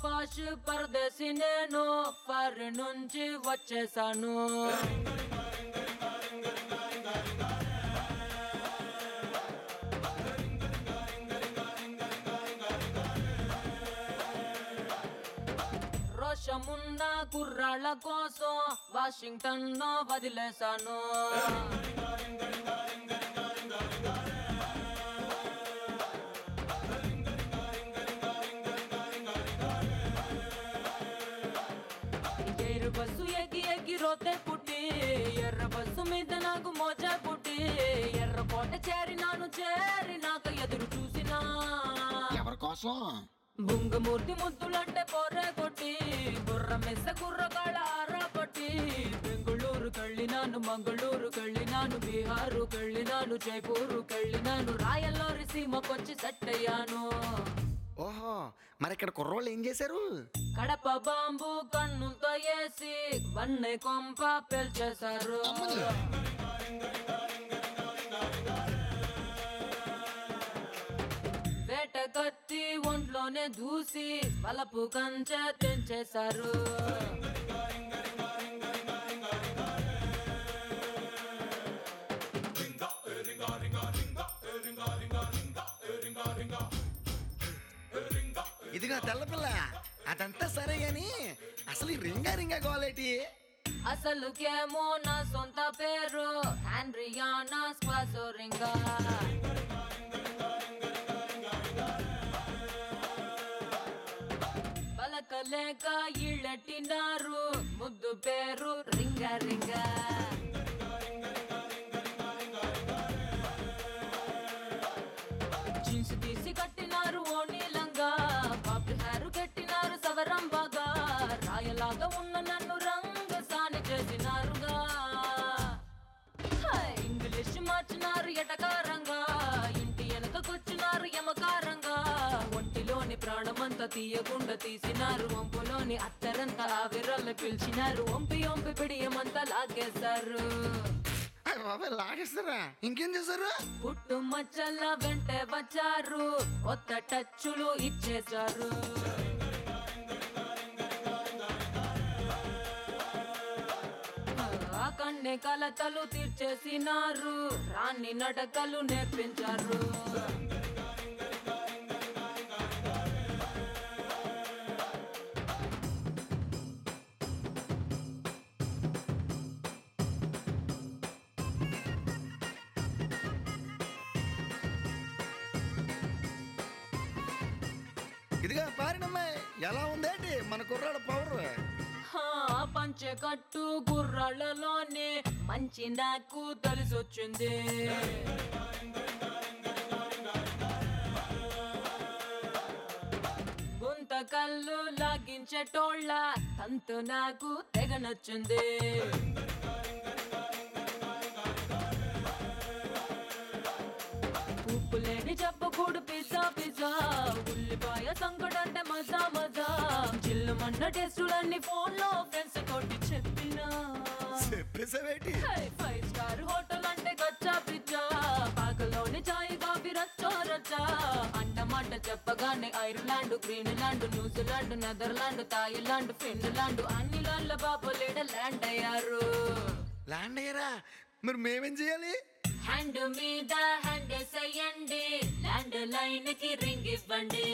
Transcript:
పాష్ పరదేశి నేను ఫారిన్ నుంచి వచ్చేసాను. రోషమున్న కుర్రాళ్ళ కోసం వాషింగ్టన్ లో వదిలేశాను. బస్సు ఎక్కి రోతే పుట్టి ఎర్ర బస్సు మీద నాకు మోజా పుట్టి ఎర్రకోట చేరినాక ఎదురు చూసినా ఎవరి కోసం? బుంగమూర్తి ముద్దులంటే పోరే కొట్టి బుర్ర మెస్స కుర్రకాళ్ళ ఆరా పట్టి బెంగుళూరు కళ్ళినాను, మంగళూరు కళ్ళినాను, బీహారు కళ్ళినాను, జైపూరు కళ్ళినాను, రాయల్లోరి సీమకొచ్చి సెట్ అయ్యాను. ఓహో, మరి ఇక్కడ కుర్రోళ్ళు ఏం చేశారు? కడప బాంబు కన్నుతో వేసి వన్నె కొంప పేల్చేశారు. వేట కత్తి ఒంట్లోనే దూసి పలపు కంచె తెంచేశారు. ఇదిగా తెల్లపిల్ల, అదంతా సరే గాని అసలు ఈ రింగా గోలేటి? అసలుకేమో నా సొంత పేరు ఆండ్రియానా స్పాసోరింగా. పలకలేక ఇళ్ళెట్టినారు, ముద్దు పేరు రింగా. జీన్స్ తీసి కట్టినారు ఓ నీలంగా, పాపి హెయిర్ కట్టినారు సవరం బాగా, రాయలాగా ఉన్న నన్ను రంగు సాని చేసినారుగా. ఇంగ్లీష్ మార్చినారు ఎటకారంగా, ఇంటి వెనకకొచ్చినారు యమకారంగా, ఒంటిలోని ప్రాణమంతా తీయకుండా తీసినారు, వంపులోని అత్తరంతా ఆవిరల్ని పిలిచినారు, వంపి పిడియమంతా లాగేశారు. లాగేస్తారా? ఇంకేం చేశారు? పుట్టు మచ్చల వెంటే వచ్చారు, కొత్త టచ్చులు ఇచ్చేశారు. ఆ కన్నె కలతలు తీర్చేసినారు, రాణి నడకలు నేర్పించారు. ఇదిగా పారినమ్మాయి, ఎలా ఉందేంటి మన కుర్రాడు పవర్? పంచె కట్టు కుర్రాళ్ళలోనే మంచి నాకు తెలిసొచ్చింది. గుంత కళ్ళు లాగించేటోళ్ళ తంతు నాకు తెగ నచ్చింది. ఉప్పు లేని చెప్పకూడు పిజ్జా, ఉల్లిపాయ సంకటంటే మజా, చిల్లుమన్న టెస్టులన్నీ ఫోన్ లో ఫ్రెండ్స్ తోటి చెప్పినా. చెప్పేసావేటి? 5 స్టార్ హోటల్ అంటే గచ్చా పిజ్జా, పాకలోని చాయ్ కాఫీ రచ్చా, అన్నమాట చెప్పగానే Ireland, Greenland, New Zealand, Netherland, Thailand, Finland, అన్ని లాండ్ల బాబులేడ ల్యాండ్ అయ్యారు. ల్యాండ్ అయ్యారా? మరి మేమేం చేయాలి? హ్యాండ్ మీద హ్యాండ్ వేసేయండి, ల్యాండ్ లైన్ కి రింగ్ ఇవ్వండి.